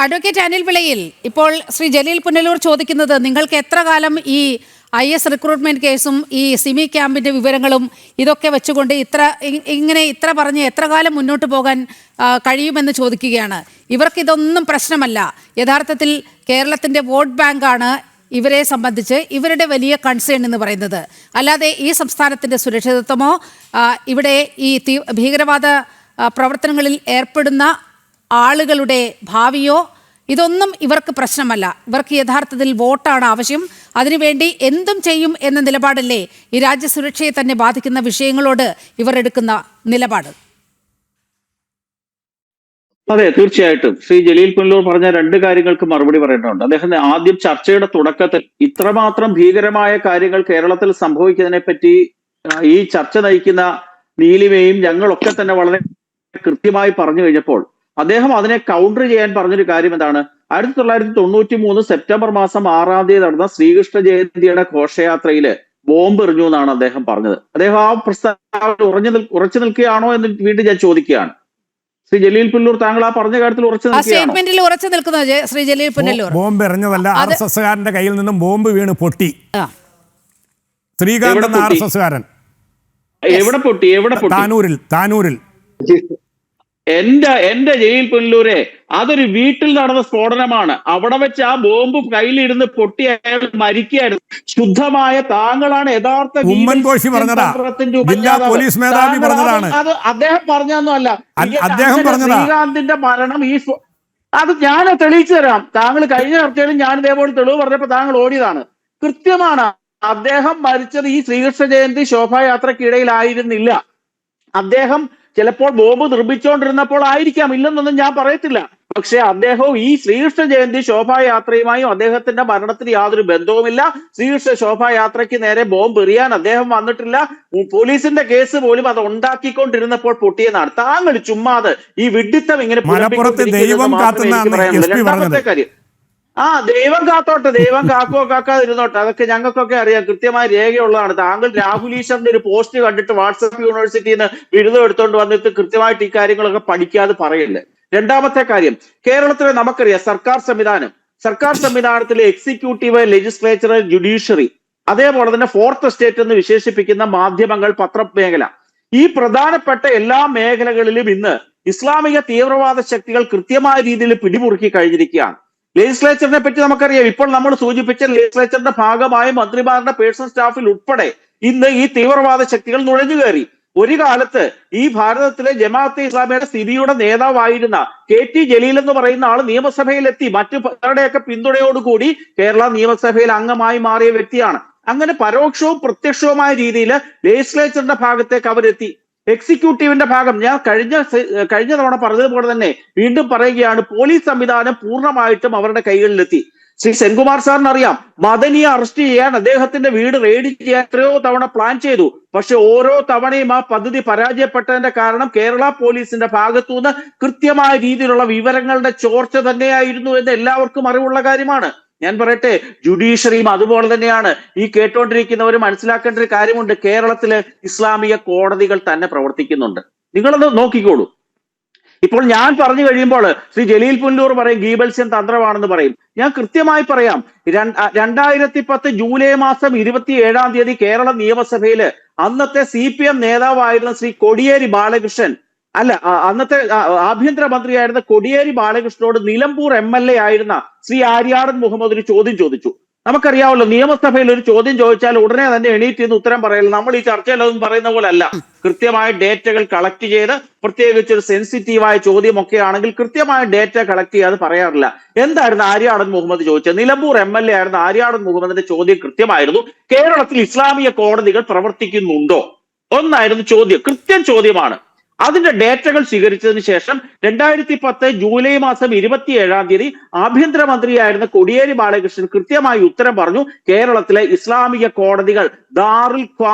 Advocate Anil വിളയിൽ, ഇപ്പോൾ ശ്രീ ജലീൽ പുനലൂർ ചോദിക്കുന്നത് നിങ്ങൾക്ക് എത്ര കാലം ഈ IS റിക്രൂട്ട്മെന്റ് കേസും ഈ സിമി ക്യാമ്പിന്റെ വിവരങ്ങളും ഇതൊക്കെ വെച്ചുകൊണ്ട് ഇത്ര പറഞ്ഞ് എത്ര കാലം മുന്നോട്ട് പോകാൻ കഴിയുമെന്ന് ചോദിക്കുകയാണ്. ഇവർക്കിതൊന്നും പ്രശ്നമല്ല. യഥാർത്ഥത്തിൽ കേരളത്തിന്റെ വോട്ട് ബാങ്കാണ് ഇവരെ സംബന്ധിച്ച് ഇവരുടെ വലിയ കൺസേൺ എന്ന് പറയുന്നത്. അല്ലാതെ ഈ സംസ്ഥാനത്തിന്റെ സുരക്ഷിതത്വമോ ഇവിടെ ഈ ഭീകരവാദ പ്രവർത്തനങ്ങളിൽ ഏർപ്പെടുന്ന ആളുകളുടെ ഭാവിയോ ഇതൊന്നും ഇവർക്ക് പ്രശ്നമല്ല. ഇവർക്ക് യഥാർത്ഥത്തിൽ വോട്ടാണ് ആവശ്യം. അതിനുവേണ്ടി എന്തും ചെയ്യും എന്ന നിലപാടല്ലേ ഈ രാജ്യസുരക്ഷയെ തന്നെ ബാധിക്കുന്ന വിഷയങ്ങളോട് ഇവർ എടുക്കുന്ന നിലപാട്? അതെ, തീർച്ചയായിട്ടും ശ്രീ ജലീൽ പുനലൂർ പറഞ്ഞ രണ്ട് കാര്യങ്ങൾക്ക് മറുപടി പറയേണ്ടതുണ്ട്. അദ്ദേഹം ആദ്യം ചർച്ചയുടെ തുടക്കത്തിൽ ഇത്രമാത്രം ഭീകരമായ കാര്യങ്ങൾ കേരളത്തിൽ സംഭവിക്കുന്നതിനെ പറ്റി ഈ ചർച്ച നയിക്കുന്ന നീലിമയും ഞങ്ങളൊക്കെ തന്നെ വളരെ കൃത്യമായി പറഞ്ഞു കഴിഞ്ഞപ്പോൾ അദ്ദേഹം അതിനെ കൗണ്ടർ ചെയ്യാൻ പറഞ്ഞൊരു കാര്യം എന്താണ്? 1993 സെപ്റ്റംബർ മാസം 6-ാം തീയതി നടന്ന ശ്രീകൃഷ്ണ ജയന്തിയുടെ ഘോഷയാത്രയില് ബോംബ് എറിഞ്ഞു എന്നാണ് അദ്ദേഹം പറഞ്ഞത്. അദ്ദേഹം ആ പ്രസ്താവന ഉറച്ചു നിൽക്കുകയാണോ എന്ന് വീണ്ടും ഞാൻ ചോദിക്കുകയാണ്. ശ്രീ ജലീൽ പുനലൂർ, താങ്കൾ ആ പറഞ്ഞ കാര്യത്തിൽ ഉറച്ചു നിൽക്കുകയാണോ? ബോംബ് എറിഞ്ഞതല്ല, RSSകാരന്റെ കയ്യിൽ നിന്നും ബോംബ് വീണ് പൊട്ടി. ശ്രീകാന്ത് RSSകാരൻ എവിടെ പൊട്ടി? താനൂരിൽ. എന്റെ ജലീൽ പുനലൂരെ, അതൊരു വീട്ടിൽ നടന്ന സ്ഫോടനമാണ്. അവിടെ വെച്ച് ആ ബോംബ് കയ്യിലിരുന്ന് പൊട്ടി അയാൾ മരിക്കുകയായിരുന്നു. ശുദ്ധമായ താങ്കളാണ് യഥാർത്ഥ പോലീസ് മേധാവി പറഞ്ഞതാണ്. അത് അദ്ദേഹം പറഞ്ഞൊന്നുമല്ല, അദ്ദേഹം പറഞ്ഞതാ. ശ്രീകാന്തിന്റെ മരണം അത് ഞാൻ തെളിയിച്ചു തരാം. താങ്കൾ കഴിഞ്ഞ ചർച്ചയിലും ഞാൻ ഇതേപോലെ തെളിവ് പറഞ്ഞപ്പോ താങ്കൾ ഓടിയതാണ്. കൃത്യമാണ്. അദ്ദേഹം മരിച്ചത് ഈ ശ്രീകൃഷ്ണ ജയന്തി ശോഭായാത്രക്കിടയിലായിരുന്നില്ല. അദ്ദേഹം ചിലപ്പോൾ ബോംബ് നിർമ്മിച്ചുകൊണ്ടിരുന്നപ്പോൾ ആയിരിക്കാം, ഇല്ലെന്നൊന്നും ഞാൻ പറയത്തില്ല. പക്ഷെ അദ്ദേഹവും ഈ ശ്രീകൃഷ്ണ ജയന്തി ശോഭായാത്രയുമായും അദ്ദേഹത്തിന്റെ മരണത്തിന് യാതൊരു ബന്ധവുമില്ല. ശ്രീകൃഷ്ണ ശോഭായാത്രയ്ക്ക് നേരെ ബോംബ് എറിയാൻ അദ്ദേഹം വന്നിട്ടില്ല. പോലീസിന്റെ കേസ് പോലും അത് ഉണ്ടാക്കിക്കൊണ്ടിരുന്നപ്പോൾ പൊട്ടിയെന്നാണ്. താങ്കൾ ചുമ്മാതെ ഈ വിഡ്ഢിത്തം ഇങ്ങനെ രണ്ടാമത്തെ കാര്യം, ദൈവം കാത്തോട്ടെ, ദൈവം കാക്കാതിരുന്നോട്ടെ, അതൊക്കെ ഞങ്ങൾക്കൊക്കെ അറിയാം, കൃത്യമായ രേഖയുള്ളതാണ്. താങ്കൾ രാഹുൽ ഈശ്വറിന്റെ ഒരു പോസ്റ്റ് കണ്ടിട്ട് വാട്സാപ്പ് യൂണിവേഴ്സിറ്റിയിൽ നിന്ന് ബിരുദം എടുത്തുകൊണ്ട് വന്നിട്ട് കൃത്യമായിട്ട് ഈ കാര്യങ്ങളൊക്കെ പഠിക്കാതെ പറയല്ലേ. രണ്ടാമത്തെ കാര്യം, കേരളത്തിലെ നമുക്കറിയാം സർക്കാർ സംവിധാനത്തിലെ എക്സിക്യൂട്ടീവ്, ലെജിസ്ലേച്ചർ, ജുഡീഷ്യറി, അതേപോലെ തന്നെ ഫോർത്ത് എസ്റ്റേറ്റ് എന്ന് വിശേഷിപ്പിക്കുന്ന മാധ്യമങ്ങൾ, പത്രമേഖല, ഈ പ്രധാനപ്പെട്ട എല്ലാ മേഖലകളിലും ഇന്ന് ഇസ്ലാമിക തീവ്രവാദ ശക്തികൾ കൃത്യമായ രീതിയിൽ പിടിമുറുക്കി കഴിഞ്ഞിരിക്കുകയാണ്. ലെജിസ്ലേച്ചറിനെ പറ്റി നമുക്കറിയാം. ഇപ്പോൾ നമ്മൾ സൂചിപ്പിച്ച ലെജിസ്ലേച്ചറിന്റെ ഭാഗമായ മന്ത്രിമാരുടെ പേഴ്സണൽ സ്റ്റാഫിൽ ഉൾപ്പെടെ ഇന്ന് ഈ തീവ്രവാദ ശക്തികൾ നുഴഞ്ഞു കയറി. ഒരു കാലത്ത് ഈ ഭാരതത്തിലെ ജമാഅത്തെ ഇസ്ലാമിയുടെ സ്ഥിതിയുടെ നേതാവായിരുന്ന KT ജലീൽ എന്ന് പറയുന്ന ആൾ നിയമസഭയിലെത്തി. മറ്റു പലരുടെയൊക്കെ പിന്തുണയോടുകൂടി കേരള നിയമസഭയിൽ അംഗമായി മാറിയ വ്യക്തിയാണ്. അങ്ങനെ പരോക്ഷവും പ്രത്യക്ഷവുമായ രീതിയിൽ ലെജിസ്ലേച്ചറിന്റെ ഭാഗത്തേക്ക് അവരെത്തി. എക്സിക്യൂട്ടീവിന്റെ ഭാഗം ഞാൻ കഴിഞ്ഞ തവണ പറഞ്ഞതുപോലെ തന്നെ വീണ്ടും പറയുകയാണ്, പോലീസ് സംവിധാനം പൂർണ്ണമായിട്ടും അവരുടെ കൈകളിലെത്തി. ശ്രീ സെൻകുമാർ സാറിന് അറിയാം, മദനിയെ അറസ്റ്റ് ചെയ്യാൻ അദ്ദേഹത്തിന്റെ വീട് റെയ്ഡ് ചെയ്യാൻ എത്രയോ തവണ പ്ലാൻ ചെയ്തു. പക്ഷെ ഓരോ തവണയും ആ പദ്ധതി പരാജയപ്പെട്ടതിന്റെ കാരണം കേരള പോലീസിന്റെ ഭാഗത്തുനിന്ന് കൃത്യമായ രീതിയിലുള്ള വിവരങ്ങളുടെ ചോർച്ച തന്നെയായിരുന്നു എന്ന് എല്ലാവർക്കും അറിവുള്ള കാര്യമാണ്. ഞാൻ പറയട്ടെ, ജുഡീഷ്യറിയും അതുപോലെ തന്നെയാണ്. ഈ കേട്ടോണ്ടിരിക്കുന്നവർ മനസ്സിലാക്കേണ്ട ഒരു കാര്യമുണ്ട്, കേരളത്തിലെ ഇസ്ലാമിക കോടതികൾ തന്നെ പ്രവർത്തിക്കുന്നുണ്ട്. നിങ്ങളത് നോക്കിക്കോളൂ. ഇപ്പോൾ ഞാൻ പറഞ്ഞു കഴിയുമ്പോൾ ശ്രീ ജലീൽ പുനലൂർ പറയും ഗീബൽസ്യൻ തന്ത്രമാണെന്ന് പറയും. ഞാൻ കൃത്യമായി പറയാം, 2010 ജൂലൈ മാസം 27-ാം തീയതി കേരള നിയമസഭയില് അന്നത്തെ CPM നേതാവായിരുന്ന ശ്രീ കോടിയേരി ബാലകൃഷ്ണൻ, അന്നത്തെ ആഭ്യന്തരമന്ത്രിയായിരുന്ന കോടിയേരി ബാലകൃഷ്ണനോട് നിലമ്പൂർ MLA ആയിരുന്ന ശ്രീ ആര്യാടൻ മുഹമ്മദ് ഒരു ചോദ്യം ചോദിച്ചു. നമുക്കറിയാമല്ലോ, നിയമസഭയിൽ ഒരു ചോദ്യം ചോദിച്ചാൽ ഉടനെ തന്നെ എണീറ്റ് നിന്ന് ഉത്തരം പറയല്ല. നമ്മൾ ഈ ചർച്ചയിലൊന്നും പറയുന്ന പോലെ അല്ല. കൃത്യമായ ഡേറ്റകൾ കളക്ട് ചെയ്ത്, പ്രത്യേകിച്ച് ഒരു സെൻസിറ്റീവായ ചോദ്യമൊക്കെ ആണെങ്കിൽ കൃത്യമായ ഡേറ്റ കളക്ട് ചെയ്യാതെ പറയാറില്ല. എന്തായിരുന്നു ആര്യാടൻ മുഹമ്മദ് ചോദിച്ചത്? നിലമ്പൂർ MLA ആയിരുന്ന ആര്യാടൻ മുഹമ്മദിന്റെ ചോദ്യം കൃത്യമായിരുന്നു, കേരളത്തിൽ ഇസ്ലാമിക കോടതികൾ പ്രവർത്തിക്കുന്നുണ്ടോ ഒന്നായിരുന്നു ചോദ്യം. കൃത്യം ചോദ്യമാണ്. അതിന്റെ ഡേറ്റകൾ സ്വീകരിച്ചതിന് ശേഷം 2010 ജൂലൈ മാസം 27-ാം തീയതി ആഭ്യന്തരമന്ത്രിയായിരുന്ന കോടിയേരി ബാലകൃഷ്ണൻ കൃത്യമായി ഉത്തരം പറഞ്ഞു, കേരളത്തിലെ ഇസ്ലാമിക കോടതികൾ ദാറുൽ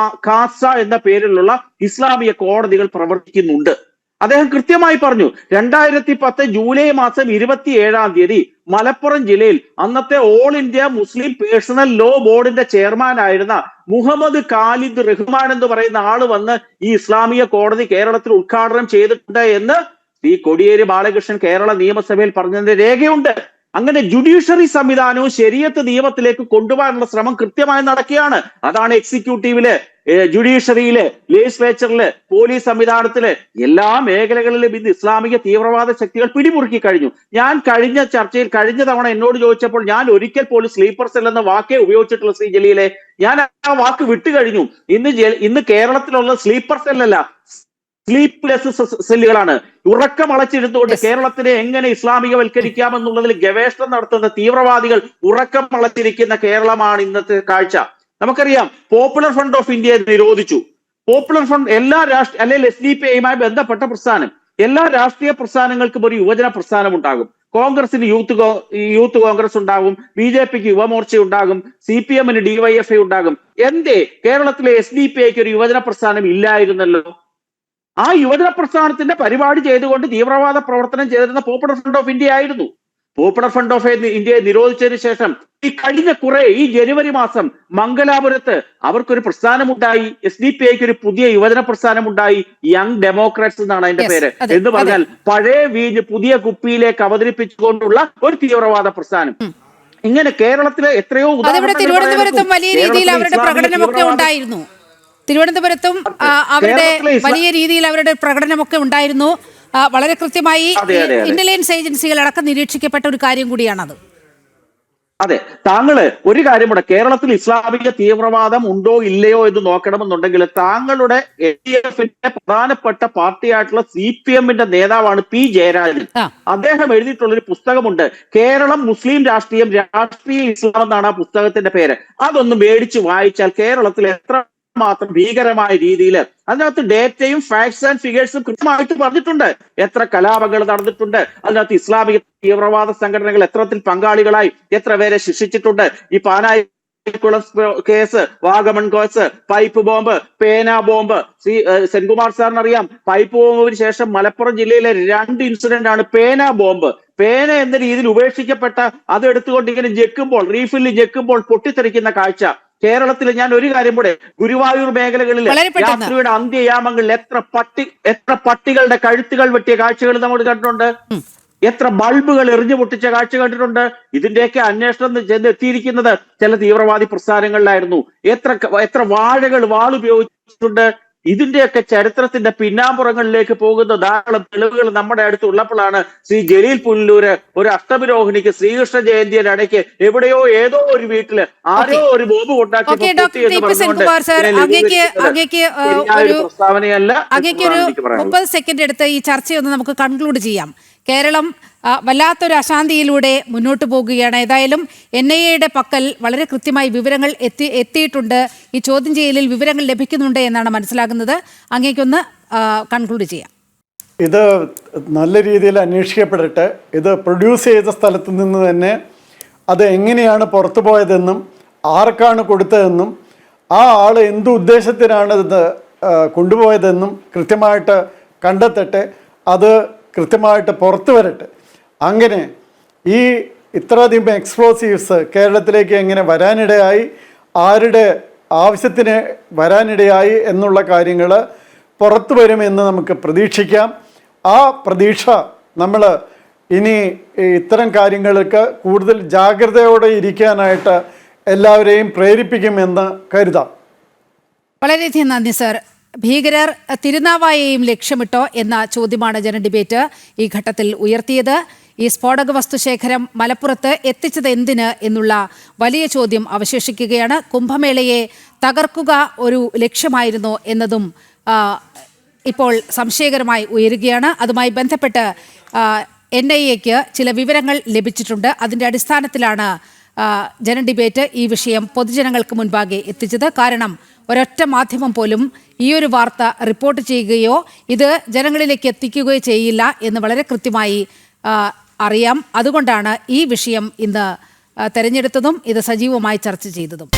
ഖാസ എന്ന പേരിലുള്ള ഇസ്ലാമിക കോടതികൾ പ്രവർത്തിക്കുന്നുണ്ട്. അദ്ദേഹം കൃത്യമായി പറഞ്ഞു. 2010 ജൂലൈ മാസം 27-ാം തീയതി മലപ്പുറം ജില്ലയിൽ അന്നത്തെ all India Muslim personal law ബോർഡിന്റെ ചെയർമാൻ ആയിരുന്ന മുഹമ്മദ് ഖാലിദ് റഹ്മാൻ എന്ന് പറയുന്ന ആള് വന്ന് ഈ ഇസ്ലാമിക കോടതി കേരളത്തിൽ ഉദ്ഘാടനം ചെയ്തിട്ടുണ്ട് എന്ന് ശ്രീ കോടിയേരി ബാലകൃഷ്ണൻ കേരള നിയമസഭയിൽ പറഞ്ഞതിന്റെ രേഖയുണ്ട്. അങ്ങനെ ജുഡീഷ്യറി സംവിധാനവും ശരീഅത്ത് നിയമത്തിലേക്ക് കൊണ്ടുപോകാനുള്ള ശ്രമം കൃത്യമായി നടക്കുകയാണ്. അതാണ് എക്സിക്യൂട്ടീവില്, ജുഡീഷ്യറിയില്, ലെജിസ്ലേച്ചറില്, പോലീസ് സംവിധാനത്തില്, എല്ലാ മേഖലകളിലും ഇന്ന് ഇസ്ലാമിക തീവ്രവാദ ശക്തികൾ പിടിമുറുക്കി കഴിഞ്ഞു. ഞാൻ കഴിഞ്ഞ ചർച്ചയിൽ കഴിഞ്ഞ തവണ എന്നോട് ചോദിച്ചപ്പോൾ ഞാൻ ഒരിക്കൽ പോലും സ്ലീപ്പർ സെൽ എന്ന വാക്കേ ഉപയോഗിച്ചിട്ടുള്ള ശ്രീ ജലീലെ, ഞാൻ ആ വാക്ക് വിട്ടുകഴിഞ്ഞു. ഇന്ന് കേരളത്തിലുള്ള സ്ലീപ്പർ സെല്ലല്ല, സ്ലീപ്ലെസ് സെല്ലുകളാണ്. ഉറക്കമളച്ചിരുന്നുകൊണ്ട് കേരളത്തിനെ എങ്ങനെ ഇസ്ലാമികവൽക്കരിക്കാമെന്നുള്ളതിൽ ഗവേഷണം നടത്തുന്ന തീവ്രവാദികൾ ഉറക്കമളച്ചിരിക്കുന്ന കേരളമാണ് ഇന്നത്തെ കാഴ്ച. നമുക്കറിയാം, പോപ്പുലർ ഫ്രണ്ട് ഓഫ് ഇന്ത്യയെ നിരോധിച്ചു. പോപ്പുലർ ഫ്രണ്ട് എല്ലാ അല്ലെങ്കിൽ SDP-യുമായി ബന്ധപ്പെട്ട പ്രസ്ഥാനം, എല്ലാ രാഷ്ട്രീയ പ്രസ്ഥാനങ്ങൾക്കും ഒരു യുവജന പ്രസ്ഥാനം ഉണ്ടാകും. കോൺഗ്രസിന് യൂത്ത് കോൺഗ്രസ് ഉണ്ടാകും, BJPക്ക് യുവമോർച്ച ഉണ്ടാകും, CPM-ന് DYFI ഉണ്ടാകും. എന്തേ കേരളത്തിലെ SDP-ക്ക് ഒരു യുവജന പ്രസ്ഥാനം ഇല്ലായിരുന്നല്ലോ? ആ യുവജന പ്രസ്ഥാനത്തിന്റെ പരിപാടി ചെയ്തുകൊണ്ട് തീവ്രവാദ പ്രവർത്തനം ചെയ്തിരുന്ന പോപ്പുലർ ഫ്രണ്ട് ഓഫ് ഇന്ത്യ ആയിരുന്നു. പോപ്പുലർ ഫ്രണ്ട് ഓഫ് ഇന്ത്യയെ നിരോധിച്ചതിന് ശേഷം ഈ ജനുവരി മാസം മംഗലാപുരത്ത് അവർക്കൊരു പ്രസ്ഥാനമുണ്ടായി. SDP-ക്ക് ഒരു പുതിയ യുവജന പ്രസ്ഥാനമുണ്ടായി, യങ് ഡെമോക്രാറ്റ്സ് എന്നാണ് അതിന്റെ പേര്. എന്ന് പറഞ്ഞാൽ പഴയ വീഞ്ഞ് പുതിയ കുപ്പിയിലേക്ക് അവതരിപ്പിച്ചുകൊണ്ടുള്ള ഒരു തീവ്രവാദ പ്രസ്ഥാനം. ഇങ്ങനെ കേരളത്തിലെ എത്രയോ തിരുവനന്തപുരത്തും വലിയ രീതിയിൽ അവരുടെ പ്രകടനമൊക്കെ ഉണ്ടായിരുന്നു. തിരുവനന്തപുരത്തും അവരുടെ വലിയ രീതിയിൽ അവരുടെ പ്രകടനമൊക്കെ ഉണ്ടായിരുന്നു. വളരെ കൃത്യമായി ഇന്റലിജൻസ് ഏജൻസികൾ അടക്കം നിരീക്ഷിക്കപ്പെട്ട ഒരു കാര്യം കൂടിയാണത്. അതെ, താങ്കള് ഒരു കാര്യം കൂടെ, കേരളത്തിൽ ഇസ്ലാമിക തീവ്രവാദം ഉണ്ടോ ഇല്ലയോ എന്ന് നോക്കണമെന്നുണ്ടെങ്കിൽ താങ്കളുടെ LDF-ന്റെ പ്രധാനപ്പെട്ട പാർട്ടിയായിട്ടുള്ള CPM-ന്റെ നേതാവാണ് P. ജയരാജൻ. അദ്ദേഹം എഴുതിയിട്ടുള്ളൊരു പുസ്തകമുണ്ട്, കേരളം മുസ്ലിം രാഷ്ട്രീയം, രാഷ്ട്രീയ ഇസ്ലാം എന്നാണ് ആ പുസ്തകത്തിന്റെ പേര്. അതൊന്ന് മേടിച്ച് വായിച്ചാൽ കേരളത്തിൽ എത്ര മാത്രം ഭീകരമായ രീതിയിൽ അതിനകത്ത് ഡേറ്റയും ഫാക്ട്സ് ആൻഡ് ഫിഗേഴ്സും കൃത്യമായിട്ട് പറഞ്ഞിട്ടുണ്ട്. എത്ര കലാപങ്ങൾ നടന്നിട്ടുണ്ട്, അതിനകത്ത് ഇസ്ലാമിക തീവ്രവാദ സംഘടനകൾ എത്രത്തിൽ പങ്കാളികളായി, എത്ര പേരെ ശിക്ഷിച്ചിട്ടുണ്ട്. ഈ Panayikulam case, Vagamon case, pipe bomb, പേന ബോംബ്. സെൻകുമാർ സാറിനറിയാം, പൈപ്പ് ബോംബിന് ശേഷം മലപ്പുറം ജില്ലയിലെ 2 ഇൻസിഡന്റ് ആണ് പേന ബോംബ്. പേന എന്ന രീതിയിൽ ഉപേക്ഷിക്കപ്പെട്ട അത് എടുത്തുകൊണ്ട് ഇങ്ങനെ ഞെക്കുമ്പോൾ, റീഫില്ല് ഞെക്കുമ്പോൾ പൊട്ടിത്തെറിക്കുന്ന കാഴ്ച കേരളത്തിൽ. ഞാൻ ഒരു കാര്യം കൂടെ, ഗുരുവായൂർ മേഖലകളിൽ രാത്രിയുടെ അന്ത്യയാമങ്ങളിൽ എത്ര പട്ടികളുടെ കഴുത്തുകൾ വെട്ടിയ കാഴ്ചകൾ നമ്മൾ കണ്ടിട്ടുണ്ട്, എത്ര ബൾബുകൾ എറിഞ്ഞു പൊട്ടിച്ച കാഴ്ച കണ്ടിട്ടുണ്ട്. ഇതിന്റെയൊക്കെ അന്വേഷണം ചെന്ന് എത്തിയിരിക്കുന്നത് ചില തീവ്രവാദി പ്രസ്ഥാനങ്ങളിലായിരുന്നു. എത്ര വാഴകൾ വാളുപയോഗിച്ചിട്ടുണ്ട്. ഇതിന്റെയൊക്കെ ചരിത്രത്തിന്റെ പിന്നാമ്പുറങ്ങളിലേക്ക് പോകുന്ന ധാരാളം തെളിവുകൾ നമ്മുടെ അടുത്തുള്ളപ്പോഴാണ് ശ്രീ ജലീൽ പുനലൂര് ഒരു അഷ്ടമിരോഹിണിക്ക് ശ്രീകൃഷ്ണ ജയന്തിയുടെ ഇടയ്ക്ക് എവിടെയോ ഏതോ ഒരു വീട്ടില് ആരോ ഒരു ബോംബ് ഉണ്ടാക്കി പ്രസ്താവനയല്ല. 30 സെക്കൻഡ് എടുത്ത് ഈ ചർച്ചയൊന്ന് നമുക്ക് കൺക്ലൂഡ് ചെയ്യാം. കേരളം വല്ലാത്തൊരു അശാന്തിയിലൂടെ മുന്നോട്ട് പോകുകയാണ്. ഏതായാലും NIA-യുടെ പക്കൽ വളരെ കൃത്യമായി വിവരങ്ങൾ എത്തിയിട്ടുണ്ട്. ഈ ചോദ്യം ചെയ്യലിൽ വിവരങ്ങൾ ലഭിക്കുന്നുണ്ട് എന്നാണ് മനസ്സിലാകുന്നത്. അങ്ങേക്കൊന്ന് കൺക്ലൂഡ് ചെയ്യാം. ഇത് നല്ല രീതിയിൽ അന്വേഷിക്കപ്പെടട്ടെ. ഇത് പ്രൊഡ്യൂസ് ചെയ്ത സ്ഥലത്ത് നിന്ന് തന്നെ അത് എങ്ങനെയാണ് പുറത്തു പോയതെന്നും ആർക്കാണ് കൊടുത്തതെന്നും ആ ആൾ എന്ത് ഉദ്ദേശത്തിനാണ് ഇത് കൊണ്ടുപോയതെന്നും കൃത്യമായിട്ട് കണ്ടെത്തട്ടെ. അത് കൃത്യമായിട്ട് പുറത്തു വരട്ടെ. അങ്ങനെ ഈ ഇത്രയധികം എക്സ്പ്ലോസീവ്സ് കേരളത്തിലേക്ക് എങ്ങനെ വരാനിടയായി, ആരുടെ ആവശ്യത്തിന് വരാനിടയായി എന്നുള്ള കാര്യങ്ങൾ പുറത്തു വരുമെന്ന് നമുക്ക് പ്രതീക്ഷിക്കാം. ആ പ്രതീക്ഷ നമ്മൾ ഇനി ഇത്തരം കാര്യങ്ങൾക്ക് കൂടുതൽ ജാഗ്രതയോടെ ഇരിക്കാനായിട്ട് എല്ലാവരെയും പ്രേരിപ്പിക്കുമെന്ന് കരുതാം. വളരെയധികം നന്ദി സർ. ഭീകരർ തിരുനാവായയെയും ലക്ഷ്യമിട്ടോ എന്ന ചോദ്യമാണ് ജന ഡിബേറ്റ് ഈ ഘട്ടത്തിൽ ഉയർത്തിയത്. ഈ സ്ഫോടക വസ്തുശേഖരം മലപ്പുറത്ത് എത്തിച്ചത് എന്തിന് എന്നുള്ള വലിയ ചോദ്യം അവശേഷിക്കുകയാണ്. കുംഭമേളയെ തകർക്കുക ഒരു ലക്ഷ്യമായിരുന്നോ എന്നതും ഇപ്പോൾ സംശയകരമായി ഉയരുകയാണ്. അതുമായി ബന്ധപ്പെട്ട് NIA-ക്ക് ചില വിവരങ്ങൾ ലഭിച്ചിട്ടുണ്ട്. അതിൻ്റെ അടിസ്ഥാനത്തിലാണ് ജന ഡിബേറ്റ് ഈ വിഷയം പൊതുജനങ്ങൾക്ക് മുൻപാകെ എത്തിച്ചത്. കാരണം ഒരൊറ്റ മാധ്യമം പോലും ഈ ഒരു വാർത്ത റിപ്പോർട്ട് ചെയ്യുകയോ ഇത് ജനങ്ങളിലേക്ക് എത്തിക്കുകയോ ചെയ്യില്ല എന്ന് വളരെ കൃത്യമായി അറിയാം. അതുകൊണ്ടാണ് ഈ വിഷയം ഇന്ന് തെരഞ്ഞെടുത്തതും ഇത് സജീവമായി ചർച്ച ചെയ്തതും.